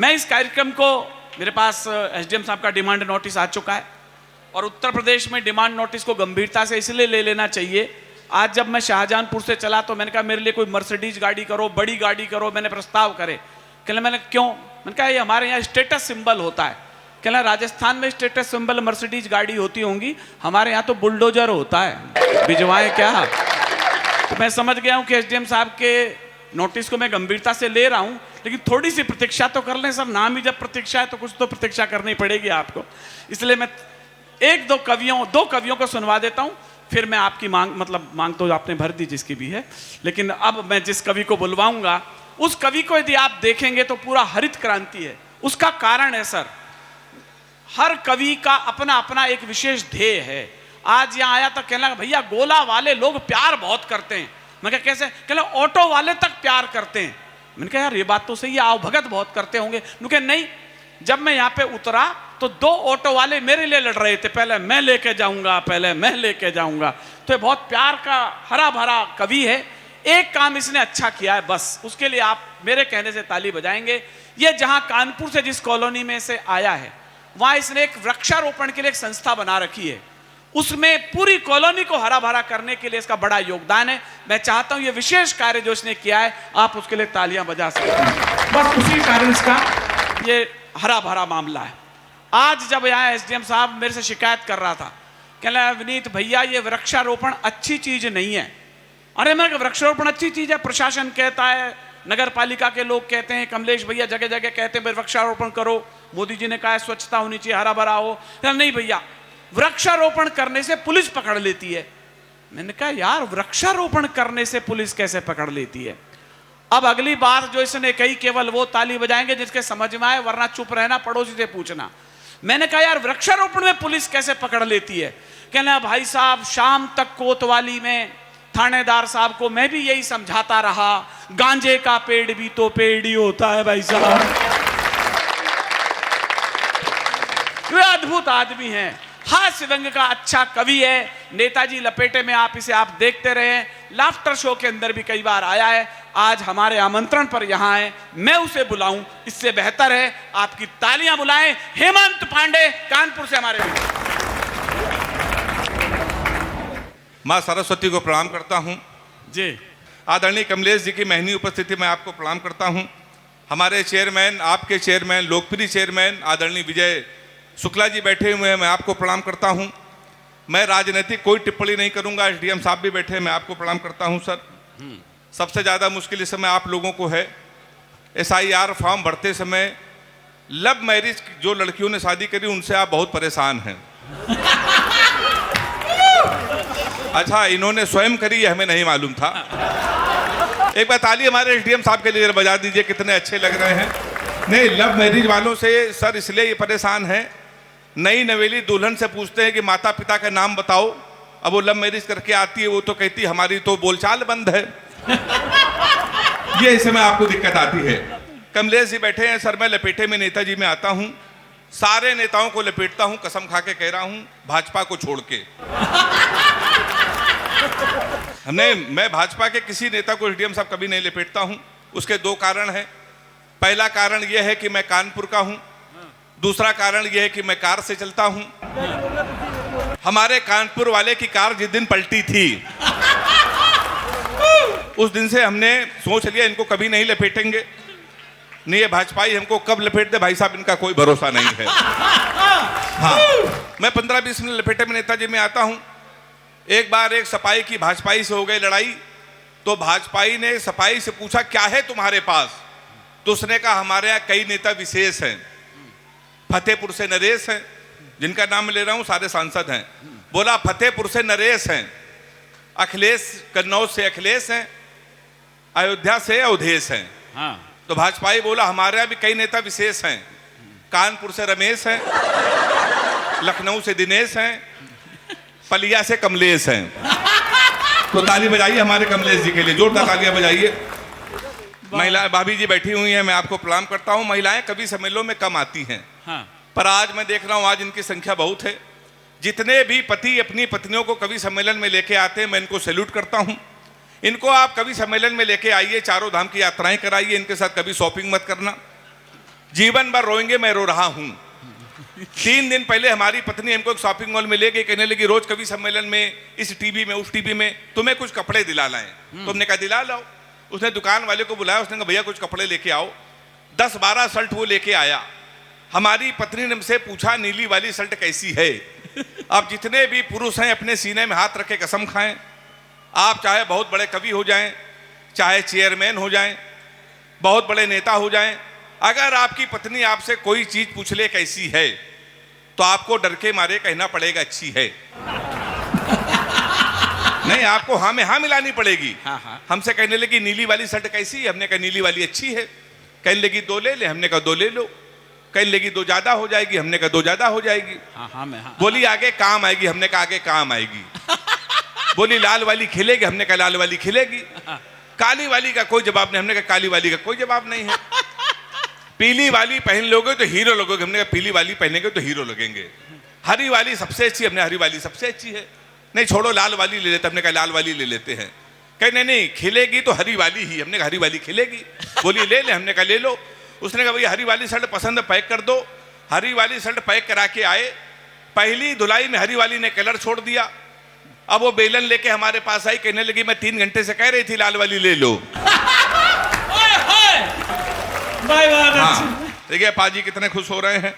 मैं इस कार्यक्रम को, मेरे पास एसडीएम साहब का डिमांड नोटिस आ चुका है और उत्तर प्रदेश में डिमांड नोटिस को गंभीरता से इसलिए ले लेना चाहिए। आज जब मैं शाहजहांपुर से चला तो मैंने कहा मेरे लिए कोई मर्सिडीज गाड़ी करो, बड़ी गाड़ी करो, मैंने प्रस्ताव करे। कहले मैंने क्यों? मैंने कहा ये हमारे यहाँ स्टेटस सिंबल होता है। कहला राजस्थान में स्टेटस सिंबल मर्सिडीज गाड़ी होती होंगी, हमारे यहाँ तो बुलडोजर होता है, भिजवाएं क्या? तो मैं समझ गया हूँ कि एसडीएम साहब के नोटिस को मैं गंभीरता से ले रहा हूँ, लेकिन थोड़ी सी प्रतीक्षा तो कर लें सर। नाम ही जब प्रतीक्षा है तो कुछ तो प्रतीक्षा करनी पड़ेगी आपको। इसलिए मैं दो कवियों को सुनवा देता हूँ, फिर मैं आपकी मांग तो आपने भर दी जिसकी भी है, लेकिन अब मैं जिस कवि को बुलवाऊंगा उस कवि को यदि आप देखेंगे तो पूरा हरित क्रांति है। उसका कारण है सर, हर कवि का अपना अपना एक विशेष ध्येय है। आज यहाँ आया तो कहना भैया गोला वाले लोग प्यार बहुत करते हैं। मैं कहा कैसे? कहना ऑटो वाले तक प्यार करते हैं। मैंने कहा यार ये बात तो सही है, आओ भगत बहुत करते होंगे। उनके नहीं, जब मैं यहाँ पे उतरा तो 2 ऑटो वाले मेरे लिए लड़ रहे थे, पहले मैं लेके जाऊंगा, पहले मैं लेके जाऊंगा। तो ये बहुत प्यार का हरा भरा कवि है। एक काम इसने अच्छा किया है, बस उसके लिए आप मेरे कहने से ताली बजाएंगे। ये जहां कानपुर से जिस कॉलोनी में से आया है वहां इसने एक वृक्षारोपण के लिए एक संस्था बना रखी है, उसमें पूरी कॉलोनी को हरा भरा करने के लिए इसका बड़ा योगदान है। मैं चाहता हूं ये विशेष कार्य जो इसने किया है आप उसके लिए तालियां बजा सकते हैं। बस उसी कारण इसका ये हरा भरा मामला है। आज जब यहाँ एसडीएम साहब मेरे से शिकायत कर रहा था, कहला विनीत भैया ये वृक्षारोपण अच्छी चीज नहीं है। अरे मैं वृक्षारोपण अच्छी चीज है, प्रशासन कहता है, नगर पालिका के लोग कहते हैं, कमलेश भैया जगह जगह कहते हैं वृक्षारोपण करो, मोदी जी ने कहा है स्वच्छता होनी चाहिए, हरा भरा हो। नहीं भैया वृक्षारोपण करने से पुलिस पकड़ लेती है। मैंने कहा यार वृक्षारोपण करने से पुलिस कैसे पकड़ लेती है? अब अगली बात जो इसने कही केवल वो ताली बजाएंगे जिसके समझ में आए, वरना चुप रहना, पड़ोसी से पूछना। मैंने कहा यार वृक्षारोपण में पुलिस कैसे पकड़ लेती है? कहना भाई साहब शाम तक कोतवाली में थानेदार साहब को मैं भी यही समझाता रहा, गांजे का पेड़ भी तो पेड़ ही होता है भाई साहब। वे अद्भुत आदमी हैं, हास्य व्यंग का अच्छा कवि है। नेताजी लपेटे में आप इसे आप देखते रहे, लाफ्टर शो के अंदर भी कई बार आया है। आज हमारे आमंत्रण पर यहां है, मैं उसे बुलाऊं इससे बेहतर है आपकी तालियां बुलाएं। हेमंत पांडे कानपुर से हमारे लिए। माँ सरस्वती को प्रणाम करता हूँ जी। आदरणीय कमलेश जी की महनी उपस्थिति में आपको प्रणाम करता हूँ। हमारे चेयरमैन, आपके चेयरमैन, लोकप्रिय चेयरमैन आदरणीय विजय शुक्ला जी बैठे हुए हैं, मैं आपको प्रणाम करता हूँ। मैं राजनीतिक कोई टिप्पणी नहीं करूँगा, एसडीएम साहब भी बैठे हैं, मैं आपको प्रणाम करता हूँ सर। सबसे ज़्यादा मुश्किल इस समय आप लोगों को है, SIR फॉर्म भरते समय लव मैरिज जो लड़कियों ने शादी करी उनसे आप बहुत परेशान हैं। अच्छा इन्होंने स्वयं करी है, हमें नहीं मालूम था। एक बार ताली हमारे एसडीएम साहब के लिए बजा दीजिए, कितने अच्छे लग रहे हैं। नहीं, लव मैरिज वालों से सर इसलिए ये परेशान है, नई नवेली दुल्हन से पूछते हैं कि माता पिता का नाम बताओ, अब वो लव मैरिज करके आती है, वो तो कहती हमारी तो बोलचाल बंद है। ये इस समय आपको दिक्कत आती है। कमलेश जी बैठे हैं सर, मैं लपेटे में नेताजी में आता हूं, सारे नेताओं को लपेटता हूं, कसम खा के कह रहा हूं, भाजपा को छोड़ के। मैं भाजपा के किसी नेता को एसडीएम साहब कभी नहीं लपेटता हूं। उसके 2 कारण हैं। पहला कारण यह है कि मैं कानपुर का हूं, दूसरा कारण यह है कि मैं कार से चलता हूं। हमारे कानपुर वाले की कार जिस दिन पलटी थी उस दिन से हमने सोच लिया इनको कभी नहीं लपेटेंगे। नहीं ये भाजपाई हमको कब लपेट दे भाई साहब, इनका कोई भरोसा नहीं है। हाँ, मैं 15-20 मिनट लपेटे में नेताजी में आता हूं। एक बार एक सपाई की भाजपाई से हो गई लड़ाई, तो भाजपाई ने सपाई से पूछा क्या है तुम्हारे पास? तो उसने कहा हमारे यहाँ कई नेता विशेष हैं, फतेहपुर से नरेश हैं, जिनका नाम ले रहा हूं सारे सांसद हैं। बोला फतेहपुर से नरेश हैं, अखिलेश कन्नौज से अखिलेश हैं, अयोध्या से अवधेश हैं। हाँ। तो भाजपाई बोला हमारे यहाँ भी कई नेता विशेष हैं, कानपुर से रमेश हैं, लखनऊ से दिनेश हैं, पलिया से कमलेश हैं। तो ताली बजाइए हमारे कमलेश जी के लिए, जोरदार तालियां बजाइए। महिला भाभी जी बैठी हुई हैं, मैं आपको प्रणाम करता हूं। महिलाएं कभी सम्मेलनों में कम आती हैं। हाँ। पर आज मैं देख रहा हूं आज इनकी संख्या बहुत है। जितने भी पति अपनी पत्नियों को कवि सम्मेलन में लेके आते हैं मैं इनको सैल्यूट करता हूं। इनको आप कवि सम्मेलन में लेके आइए, चारों धाम की यात्राएं कराइए, इनके साथ कभी शॉपिंग मत करना। जीवन भर रोएंगे मैं रो रहा हूं। 3 दिन पहले हमारी पत्नी हमको एक शॉपिंग मॉल में ले गई, कहने लगी रोज कवि सम्मेलन में, इस टीवी में, उस टीवी में तुम्हें कुछ कपड़े दिला लाएं। तुमने कहा दिला लाओ। उसने दुकान वाले को बुलाया, उसने कहा भैया कुछ कपड़े लेके आओ। 10-12 शर्ट वो लेके आया। हमारी पत्नी ने हमसे पूछा नीली वाली शर्ट कैसी है। अब जितने भी पुरुष हैं अपने सीने में हाथ रख के कसम खाएं, आप चाहे बहुत बड़े कवि हो जाएं, चाहे चेयरमैन हो जाएं, बहुत बड़े नेता हो जाएं, अगर आपकी पत्नी आपसे कोई चीज पूछ ले कैसी है तो आपको डर के मारे कहना पड़ेगा अच्छी है। नहीं, आपको हाँ में हाँ मिलानी पड़ेगी। हमसे कहने लगी नीली वाली शर्ट कैसी है, हमने कहा नीली वाली अच्छी है। कहने लगी 2 ले ले, हमने कहा 2 ले लो। कहने लगी 2 ज्यादा हो जाएगी, हमने कहा 2 ज्यादा हो जाएगी। बोली आगे काम आएगी, हमने कहा आगे काम आएगी। बोली लाल वाली खिलेगी, हमने कहा लाल वाली खिलेगी। काली वाली का कोई जवाब नहीं, हमने कहा काली वाली का कोई जवाब नहीं है। पीली वाली पहन लोगे तो हीरो लगोगे, हमने कहा पीली वाली पहनेंगे तो हीरो लगेंगे। हरी वाली सबसे अच्छी, हमने हरी वाली सबसे अच्छी है। नहीं छोड़ो लाल वाली ले लेते, हमने कहा लाल वाली ले लेते हैं। कहे नहीं नहीं खिलेगी तो हरी वाली ही, हमने कहा हरी वाली खिलेगी। बोली ले ले, हमने कहा ले लो। उसने कहा भैया हरी वाली शर्ट पसंद है, पैक कर दो। हरी वाली शर्ट पैक करा के आए। पहली धुलाई में हरी वाली ने कलर छोड़ दिया। अब वो बेलन लेके हमारे पास आई, कहने लगी मैं 3 घंटे से कह रही थी लाल वाली ले लो। देखिए पाजी कितने खुश हो रहे हैं।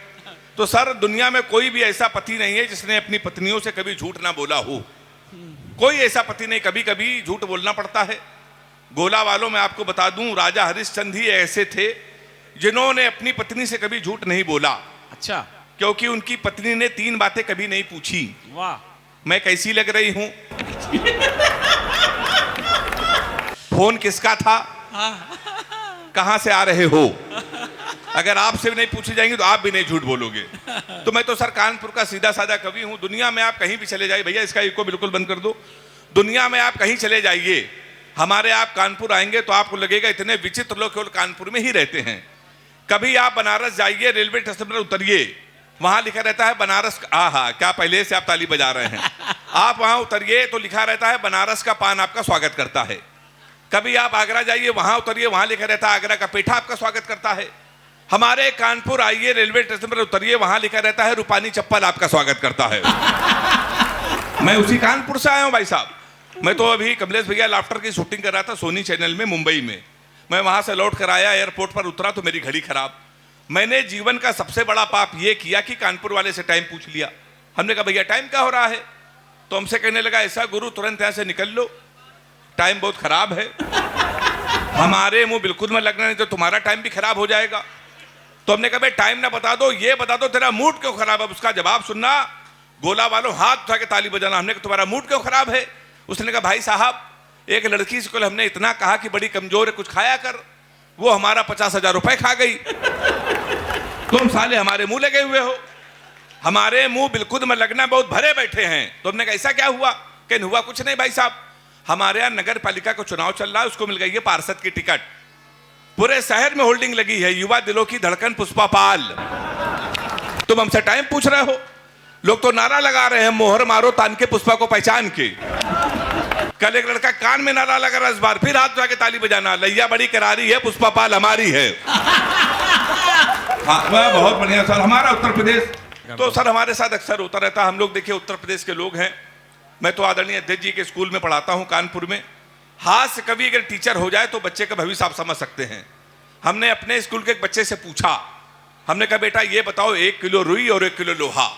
तो सर दुनिया में कोई भी ऐसा पति नहीं है जिसने अपनी पत्नियों से कभी झूठ ना बोला हो। कोई ऐसा पति नहीं, कभी कभी झूठ बोलना पड़ता है। गोला वालों में आपको बता दूं, राजा हरिश्चंद्र ही ऐसे थे जिन्होंने अपनी पत्नी से कभी झूठ नहीं बोला। अच्छा, क्योंकि उनकी पत्नी ने 3 बातें कभी नहीं पूछी। वाह। मैं कैसी लग रही हूं, फोन किसका था, कहां से आ रहे हो। अगर आपसे भी नहीं पूछी जाएंगी तो आप भी नहीं झूठ बोलोगे। तो मैं तो सर कानपुर का सीधा साधा कवि हूं। दुनिया में आप कहीं भी चले जाइए, भैया इसका इको बिल्कुल बंद कर दो। दुनिया में आप कहीं चले जाइए, हमारे आप कानपुर आएंगे तो आपको लगेगा इतने विचित्र लोग केवल कानपुर में ही रहते हैं। कभी आप बनारस जाइए, रेलवे स्टेशन पर उतरिए, वहां लिखा रहता है बनारस। आहा क्या पहले से आप ताली बजा रहे हैं। आप वहां उतरिए तो लिखा रहता है बनारस का पान आपका स्वागत करता है। कभी आप आगरा जाइए, वहां उतरिए, वहां लिखा रहता है आगरा का पेठा आपका स्वागत करता है। हमारे कानपुर आइए, रेलवे स्टेशन पर उतरिए, वहां लिखा रहता है रूपानी चप्पल आपका स्वागत करता है। मैं उसी कानपुर से आया हूं भाई साहब। मैं तो अभी कमलेश भैया लाफ्टर की शूटिंग कर रहा था सोनी चैनल में मुंबई में। मैं वहां से लौट कर आया, एयरपोर्ट पर उतरा तो मेरी घड़ी खराब। मैंने जीवन का सबसे बड़ा पाप यह किया कि कानपुर वाले से टाइम पूछ लिया। हमने कहा भैया टाइम क्या हो रहा है, तो हमसे कहने लगा ऐसा गुरु तुरंत यहां से निकल लो, टाइम बहुत खराब है। हमारे मुंह बिल्कुल में लगना नहीं तो तुम्हारा टाइम भी खराब हो जाएगा। तो हमने कहा भाई टाइम ना बता दो, ये बता दो तेरा मूड क्यों खराब है। उसका जवाब सुनना, गोला वालों हाथ उठा के ताली बजाना। हमने कहा तुम्हारा मूड क्यों खराब है। उसने कहा भाई साहब एक लड़की से कल हमने इतना कहा कि बड़ी कमजोर है कुछ खाया कर, वो हमारा 50,000 रुपए खा गई। तुम साले हमारे मुंह लगे हुए हो, हमारे मुंह बिल्कुल में लगना बहुत भरे बैठे हैं। तो हमने कहा ऐसा क्या हुआ। कहने हुआ कुछ नहीं भाई साहब, हमारे यहाँ नगर पालिका का चुनाव चल रहा है, उसको मिल गई है पार्षद की टिकट। पूरे शहर में होल्डिंग लगी है, युवा दिलों की धड़कन पुष्पा पाल। तुम हमसे टाइम पूछ रहे हो। लोग तो नारा लगा रहे हैं मोहर मारो तान के पुष्पा को पहचान के। कल एक लड़का कान में नारा लगा रहा, इस बार फिर हाथ उठा के ताली बजाना, लैया बड़ी करारी है पुष्पा पाल हमारी है। हाँ बहुत बढ़िया सर। हमारा उत्तर प्रदेश तो सर हमारे साथ अक्सर होता रहता है। हम लोग देखिए उत्तर प्रदेश के लोग हैं। मैं तो आदरणीय अध्यक्ष जी के स्कूल में पढ़ाता हूं कानपुर में। हास्य कवि अगर टीचर हो जाए तो बच्चे का भविष्य आप समझ सकते हैं। हमने अपने स्कूल के एक बच्चे से पूछा, हमने कहा बेटा ये बताओ 1 किलो रुई और 1 किलो लोहा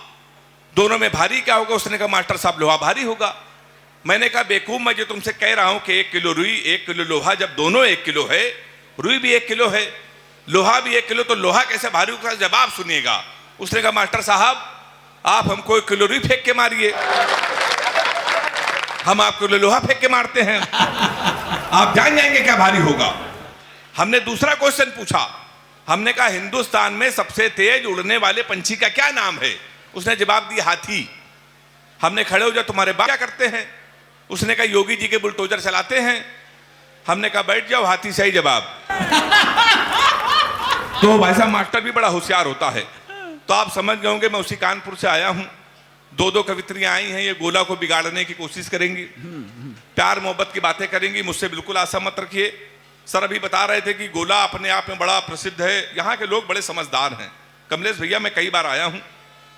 दोनों में भारी क्या होगा। उसने कहा मास्टर साहब लोहा भारी होगा। मैंने कहा बेवकूफ, मैं जो तुमसे कह रहा हूं कि 1 किलो रुई 1 किलो लोहा, जब दोनों 1 किलो है, रुई भी 1 किलो है, लोहा भी 1 किलो, तो लोहा कैसे भारी होगा। जवाब सुनिएगा। उसने कहा मास्टर साहब आप हमको 1 किलो रुई फेंक के मारिए, हम आपको लोहा फेंक के मारते हैं, आप जान जाएंगे क्या भारी होगा। हमने दूसरा क्वेश्चन पूछा, हमने कहा हिंदुस्तान में सबसे तेज उड़ने वाले पंछी का क्या नाम है। उसने जवाब दिया हाथी। हमने खड़े हो जाओ तुम्हारे बाप क्या करते हैं। उसने कहा योगी जी के बुलडोजर चलाते हैं। हमने कहा बैठ जाओ, हाथी सही जवाब। तो भाई साहब मास्टर भी बड़ा होशियार होता है। तो आप समझ गए होंगे मैं उसी कानपुर से आया हूं। 2 कवित्रियां आई हैं, ये गोला को बिगाड़ने की कोशिश करेंगी, प्यार मोहब्बत की बातें करेंगी। मुझसे बिल्कुल आशा मत रखिए। सर अभी बता रहे थे कि गोला अपने आप में बड़ा प्रसिद्ध है, यहाँ के लोग बड़े समझदार हैं। कमलेश भैया मैं कई बार आया हूँ,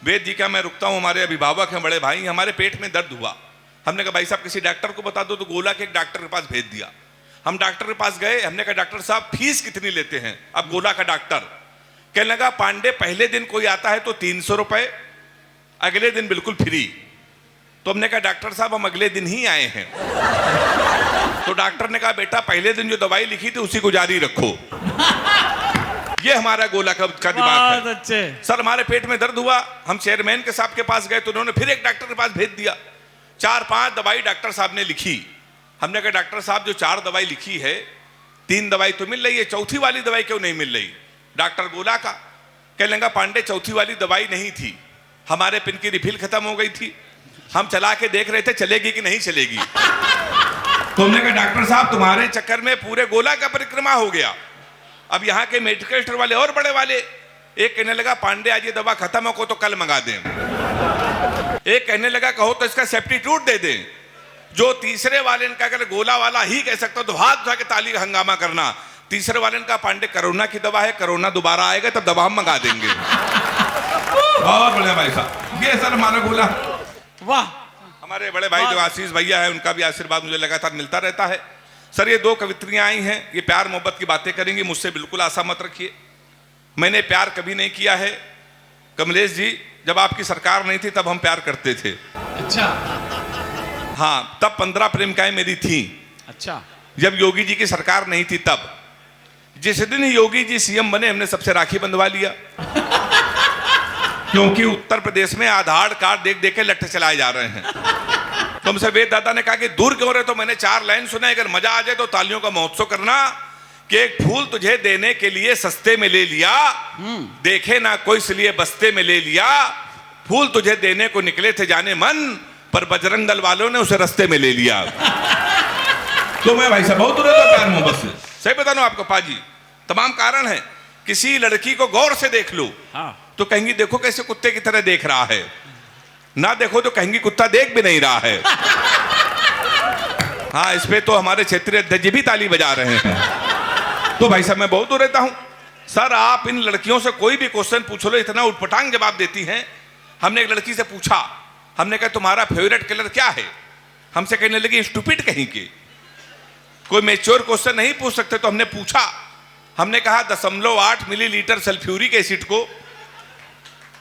वेद जी का मैं रुकता हूँ, हमारे अभिभावक हैं, बड़े भाई, हमारे पेट में दर्द हुआ, हमने कहा भाई साहब किसी डॉक्टर को बता दो, तो गोला के एक डॉक्टर के पास भेज दिया। हम डॉक्टर के पास गए, हमने कहा डॉक्टर साहब फीस कितनी लेते हैं? अब गोला का डॉक्टर कहने लगा पांडे पहले दिन कोई आता है तो 300 रुपए, अगले दिन बिल्कुल फ्री। तो हमने कहा डॉक्टर साहब हम अगले दिन ही आए हैं। तो डॉक्टर ने कहा बेटा पहले दिन जो दवाई लिखी थी उसी को जारी रखो। ये हमारा गोला का दिमाग है। अच्छे सर हमारे पेट में दर्द हुआ, हम चेयरमैन के साहब के पास गए तो उन्होंने फिर एक डॉक्टर के पास भेज दिया। 4-5 दवाई डॉक्टर साहब ने लिखी। हमने कहा डॉक्टर साहब जो 4 दवाई लिखी है, 3 दवाई तो मिल रही है, चौथी वाली दवाई क्यों नहीं मिल रही? डॉक्टर गोला का कहने लगा पांडे चौथी वाली दवाई नहीं थी, हमारे पिन की रिफिल खत्म हो गई थी, हम चला के देख रहे थे चलेगी कि नहीं चलेगी। तो हमने कहा डॉक्टर साहब तुम्हारे चक्कर में पूरे गोला का परिक्रमा हो गया। अब यहाँ के मेडिकल स्टोर वाले और बड़े वाले, एक कहने लगा पांडे आज ये दवा खत्म हो तो कल मंगा दें, एक कहने लगा कहो तो इसका सब्स्टिट्यूट दे दें, जो तीसरे वाले ने कहा अगर गोला वाला ही कह सकता तो हाथ उठा के ताली का हंगामा करना। तीसरे वाले ने कहा पांडे कोरोना की दवा है, कोरोना दोबारा आएगा तब दवा हम मंगा देंगे। बहुत बढ़िया भाई साहब, ये सर हमारा गोला। वाह, हमारे बड़े भाई जो आशीष भैया है उनका भी आशीर्वाद मुझे लगातार मिलता रहता है। सर ये 2 कवित्रियां आई हैं, ये प्यार मोहब्बत की बातें करेंगी, मुझसे बिल्कुल आशा मत रखिए। मैंने प्यार कभी नहीं किया है कमलेश जी, जब आपकी सरकार नहीं थी तब हम प्यार करते थे। अच्छा हाँ, तब 15 प्रेमिकाएं मेरी थी। अच्छा, जब योगी जी की सरकार नहीं थी तब, जिस दिन ही योगी जी सीएम बने हमने सबसे राखी बंधवा लिया। क्योंकि उत्तर प्रदेश में आधार कार्ड देख देख के लट्ठे चलाए जा रहे हैं। तो हमसे वेद दादा ने कहा कि दूर क्यों रहे, तो मैंने 4 लाइन सुना, अगर मजा आ जाए तो तालियों का महोत्सव करना कि एक फूल तुझे देने के लिए सस्ते में ले लिया, देखे ना कोई इसलिए बस्ते में ले लिया, फूल तुझे देने को निकले थे जाने मन, पर बजरंग दल वालों ने उसे रास्ते में ले लिया। तो मैं भाई साहब बहुत दूर था प्यार मोहब्बत से, सही बता रहा हूं आपको पाजी, तमाम कारण है। किसी लड़की को गौर से देख लो तो कहेंगी देखो कैसे कुत्ते की तरह देख रहा है, ना देखो तो कहेंगी कुत्ता देख भी नहीं रहा है। हाँ, इस पे तो हमारे क्षेत्रीय अध्यक्ष भी ताली बजा रहे हैं। तो भाई साहब मैं बहुत दूर रहता हूं। सर आप इन लड़कियों से कोई भी क्वेश्चन पूछ लो, इतना उटपटांग जवाब देती हैं। हमने एक लड़की से पूछा, हमने कहा तुम्हारा फेवरेट कलर क्या है? हमसे कहने लगी स्टूपिड कहीं के, कोई मैच्योर क्वेश्चन नहीं पूछ सकते। तो हमने पूछा, हमने कहा 0.8 मिलीलीटर सल्फ्यूरिक एसिड को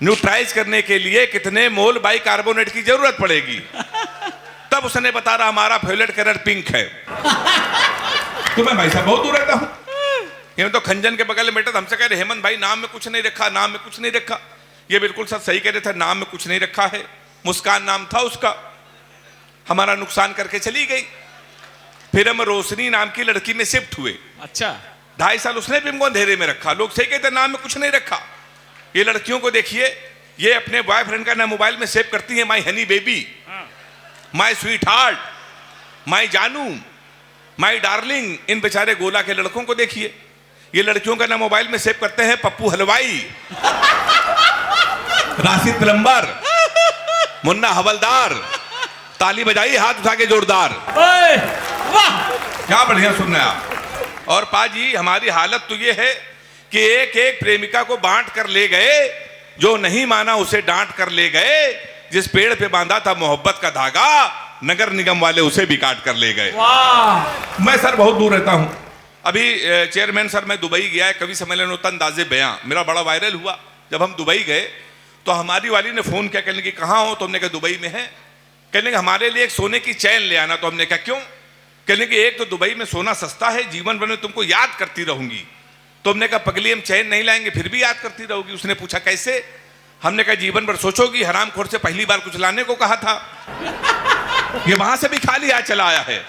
न्यूट्राइज करने के लिए कितने मोल बाइकार्बोनेट की जरूरत पड़ेगी? तब उसने बता रहा हमारा फेवरेट कलर पिंक है। तो मैं भाई साहब बहुत दूर रहता हूं। ये तो खंजन के बगल में बैठा, हमसे कह रहे हेमंत भाई नाम में कुछ नहीं रखा, नाम में कुछ नहीं रखा। ये बिल्कुल सर सही कह रहे थे, नाम में कुछ नहीं रखा है। मुस्कान नाम था उसका, हमारा नुकसान करके चली गई। फिर हम रोशनी नाम की लड़की में शिफ्ट हुए। अच्छा, 2.5 साल उसने भी हमको अंधेरे में रखा। लोग सही कहते नाम में कुछ नहीं रखा। ये लड़कियों को देखिए, ये अपने बॉयफ्रेंड का नाम मोबाइल में सेव करती है, my honey baby, my sweetheart, my जानू, माई डार्लिंग। इन बेचारे गोला के लड़कों को देखिए, ये लड़कियों का नाम मोबाइल में सेव करते हैं पप्पू हलवाई, राशिद प्लम्बर, मुन्ना हवलदार। ताली बजाई हाथ उठा के जोरदार। वाह, क्या बढ़िया सुन रहे हैं आप। और पाजी हमारी हालत तो ये है कि एक एक प्रेमिका को बांट कर ले गए, जो नहीं माना उसे डांट कर ले गए, जिस पेड़ पे बांधा था मोहब्बत का धागा नगर निगम वाले उसे भी काट कर ले गए। वाह, मैं सर बहुत दूर रहता हूं। अभी चेयरमैन सर मैं दुबई गया है, कवि सम्मेलन होता अंदाजे बयां मेरा बड़ा वायरल हुआ। जब हम दुबई गए तो हमारी वाली ने फोन किया, कहने की कहाँ हो? तो हमने कहा दुबई में है। कहने के हमारे लिए एक सोने की चैन ले आना। तो हमने कहा क्यों? कहने की एक तो दुबई में सोना सस्ता है, जीवन भर में तुमको याद करती रहूंगी। तो हमने कहा पगली हम चैन नहीं लाएंगे फिर भी याद करती रहोगी। उसने पूछा कैसे? हमने कहा जीवन भर सोचोगी, हरामखोर से पहली बार कुछ लाने को कहा था, ये वहां से भी खाली हाथ चला आया है।